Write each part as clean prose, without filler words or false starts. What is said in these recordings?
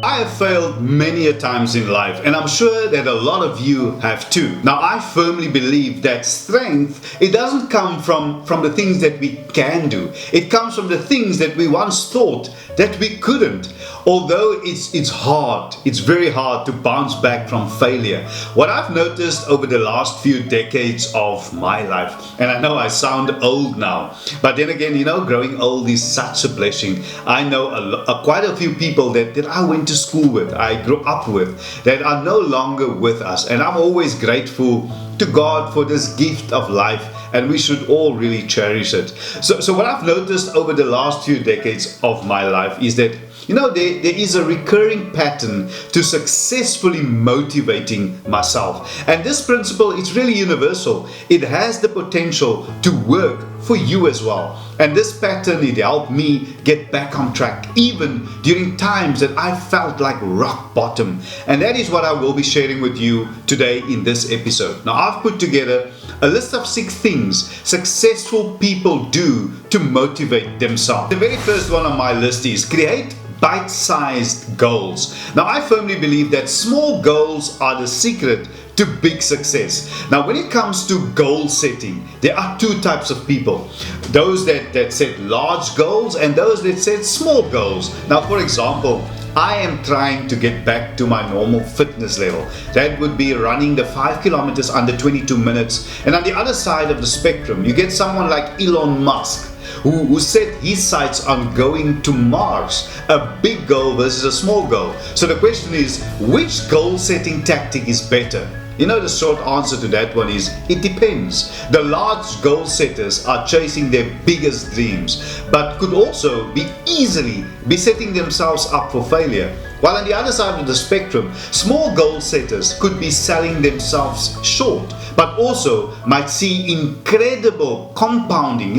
I have failed many a times in life, and I'm sure that a lot of you have too. Now, I firmly believe that strength, it doesn't come from the things that we can do. It comes from the things that we once thought that we couldn't. Although it's hard, it's very hard to bounce back from failure. What I've noticed over the last few decades of my life, and I know I sound old now, but then again, growing old is such a blessing. I know quite a few people that I went to school with, I grew up with, that are no longer with us, and I'm always grateful to God for this gift of life, and we should all really cherish it. So what I've noticed over the last few decades of my life is that there is a recurring pattern to successfully motivating myself. And this principle is really universal. It has the potential to work for you as well. And this pattern, it helped me get back on track, even during times that I felt like rock bottom. And that is what I will be sharing with you today in this episode. Now, I've put together a list of 6 things successful people do to motivate themselves. The very first one on my list is create bite-sized goals. Now, I firmly believe that small goals are the secret to big success. Now, when it comes to goal setting, there are 2 types of people. Those that set large goals and those that set small goals. Now, for example, I am trying to get back to my normal fitness level. That would be running the 5 kilometers under 22 minutes. And on the other side of the spectrum, you get someone like Elon Musk, who set his sights on going to Mars, a big goal versus a small goal. So the question is, which goal setting tactic is better? The short answer to that one is, it depends. The large goal setters are chasing their biggest dreams, but could also easily be setting themselves up for failure. While on the other side of the spectrum, small goal setters could be selling themselves short, but also might see incredible compounding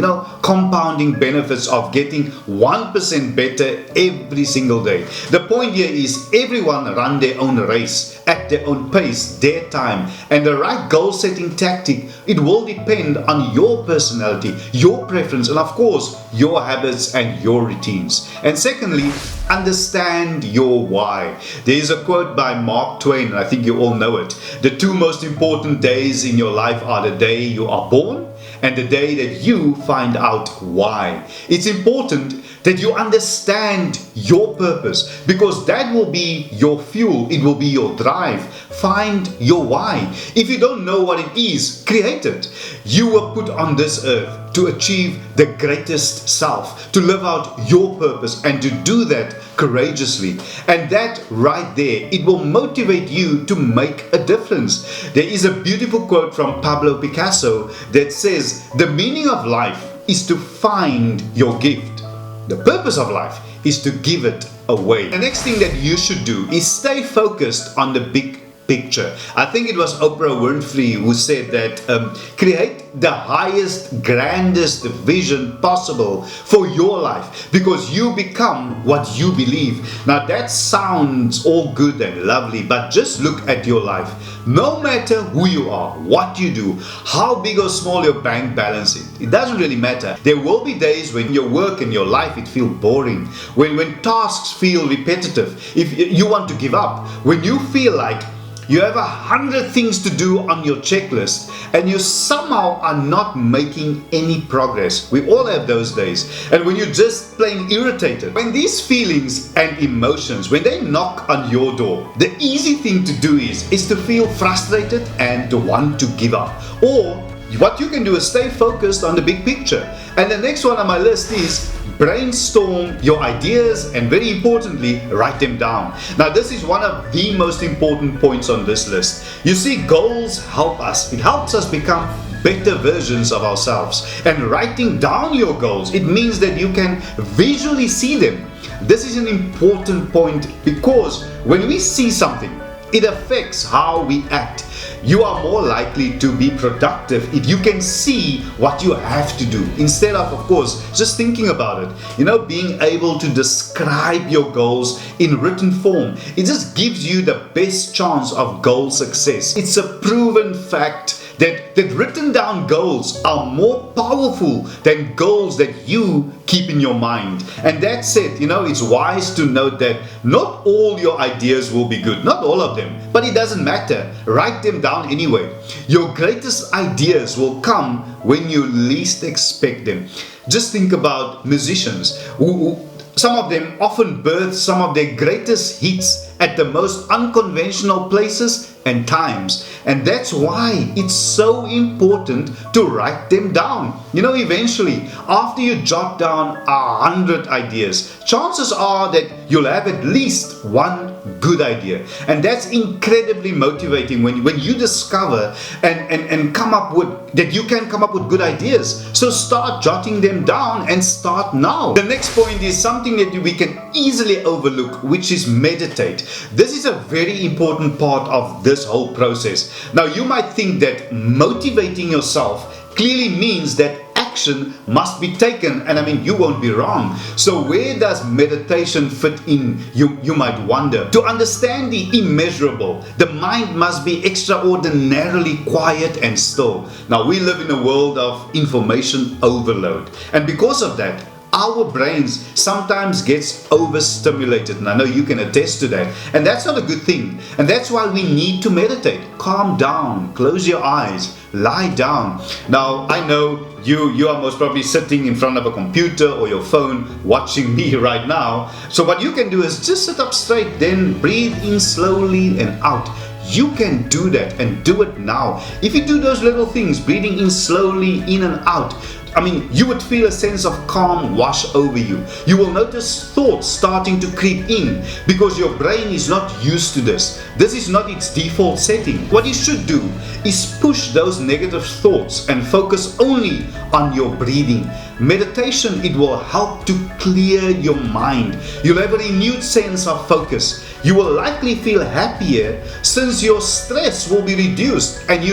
benefits of getting 1% better every single day. The point here is everyone run their own race at their own pace, their time, and the right goal setting tactic, it will depend on your personality, your preference, and of course, your habits and your routines. And secondly, understand your why. There is a quote by Mark Twain, and I think you all know it. The 2 most important days in your life are the day you are born and the day that you find out why. It's important that you understand your purpose, because that will be your fuel, it will be your drive. Find your why. If you don't know what it is, create it. You were put on this earth to achieve the greatest self, to live out your purpose, and to do that courageously. And that right there, it will motivate you to make a difference. There is a beautiful quote from Pablo Picasso that says, "The meaning of life is to find your gift. The purpose of life is to give it away." The next thing that you should do is stay focused on the big picture. I think it was Oprah Winfrey who said that create the highest, grandest vision possible for your life, because you become what you believe. Now that sounds all good and lovely, but just look at your life. No matter who you are, what you do, how big or small your bank balance is, it doesn't really matter. There will be days when your work and your life, it feels boring. When tasks feel repetitive, if you want to give up, when you feel like you have 100 things to do on your checklist and you somehow are not making any progress. We all have those days. And when you're just plain irritated, when these feelings and emotions, when they knock on your door, the easy thing to do is to feel frustrated and to want to give up. Or what you can do is stay focused on the big picture. And the next one on my list is brainstorm your ideas, and very importantly, write them down. Now, this is one of the most important points on this list. You see, goals help us. It helps us become better versions of ourselves. And writing down your goals, it means that you can visually see them. This is an important point, because when we see something, it affects how we act. You are more likely to be productive if you can see what you have to do, instead of course, just thinking about it. Being able to describe your goals in written form, it just gives you the best chance of goal success. It's a proven fact that written down goals are more powerful than goals that you keep in your mind. And that said, it's wise to note that not all your ideas will be good, not all of them, but it doesn't matter. Write them down anyway. Your greatest ideas will come when you least expect them. Just think about musicians who some of them often birth some of their greatest hits at the most unconventional places and times. And that's why it's so important to write them down. Eventually, after you jot down 100 ideas, chances are that you'll have at least one good idea. And that's incredibly motivating when you discover and come up with that you can come up with good ideas. So start jotting them down and start now. The next point is something that we can easily overlook, which is meditate. This is a very important part of this whole process. Now, you might think that motivating yourself clearly means that action must be taken, and you won't be wrong. So where does meditation fit in, you might wonder? To understand the immeasurable, the mind must be extraordinarily quiet and still. Now, we live in a world of information overload, and because of that, our brains sometimes gets overstimulated, and I know you can attest to that, and that's not a good thing. And that's why we need to meditate. Calm down, close your eyes, lie down. Now, I know you are most probably sitting in front of a computer or your phone watching me right now. So what you can do is just sit up straight, then breathe in slowly and out. You can do that, and do it now. If you do those little things, breathing in slowly, in and out, you would feel a sense of calm wash over you. You will notice thoughts starting to creep in because your brain is not used to this. This is not its default setting. What you should do is push those negative thoughts and focus only on your breathing. Meditation, it will help to clear your mind. You'll have a renewed sense of focus. You will likely feel happier since your stress will be reduced. And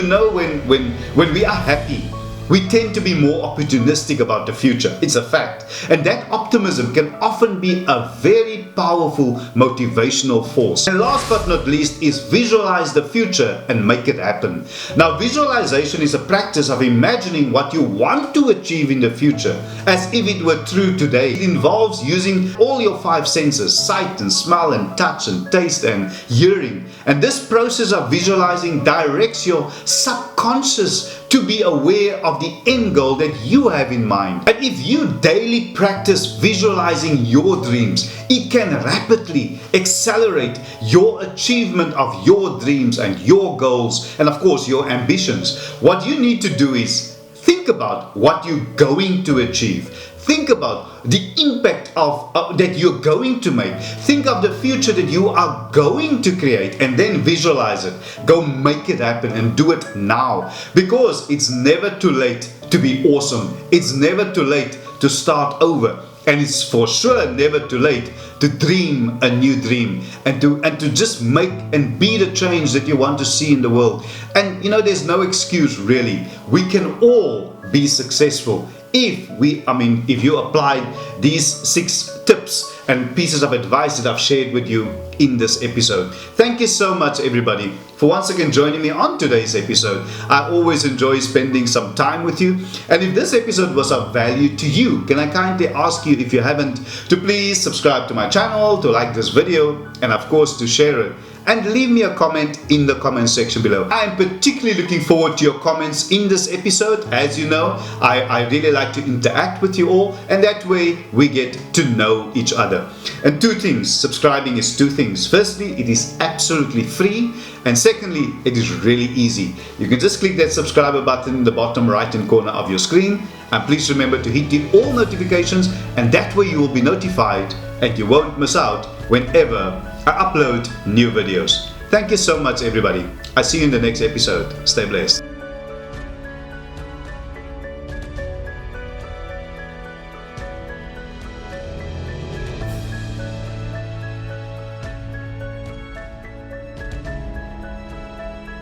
when we are happy, we tend to be more opportunistic about the future. It's a fact. And that optimism can often be a very powerful motivational force. And last but not least is visualize the future and make it happen. Now, visualization is a practice of imagining what you want to achieve in the future as if it were true today. It involves using all your 5 senses, sight and smell and touch and taste and hearing. And this process of visualizing directs your subconscious to be aware of the end goal that you have in mind. And if you daily practice visualizing your dreams, it can rapidly accelerate your achievement of your dreams and your goals and of course your ambitions. What you need to do is think about what you're going to achieve. Think about the impact that you're going to make. Think of the future that you are going to create and then visualize it. Go make it happen and do it now. Because it's never too late to be awesome. It's never too late to start over. And it's for sure never too late to dream a new dream and to just make and be the change that you want to see in the world. And there's no excuse really. We can all be successful if you applied these 6 tips and pieces of advice that I've shared with you in this episode. Thank you so much, everybody, for once again joining me on today's episode. I always enjoy spending some time with you. And if this episode was of value to you, can I kindly ask you, if you haven't, to please subscribe to my channel, to like this video, and of course to share it. And leave me a comment in the comment section below. I am particularly looking forward to your comments in this episode. As you know, I really like to interact with you all, and that way we get to know each other. And 2 things, subscribing is 2 things. Firstly, it is absolutely free, and secondly, it is really easy. You can just click that subscriber button in the bottom right hand corner of your screen, and please remember to hit the all notifications, and that way you will be notified and you won't miss out whenever I upload new videos. Thank you so much, everybody. I'll see you in the next episode. Stay blessed.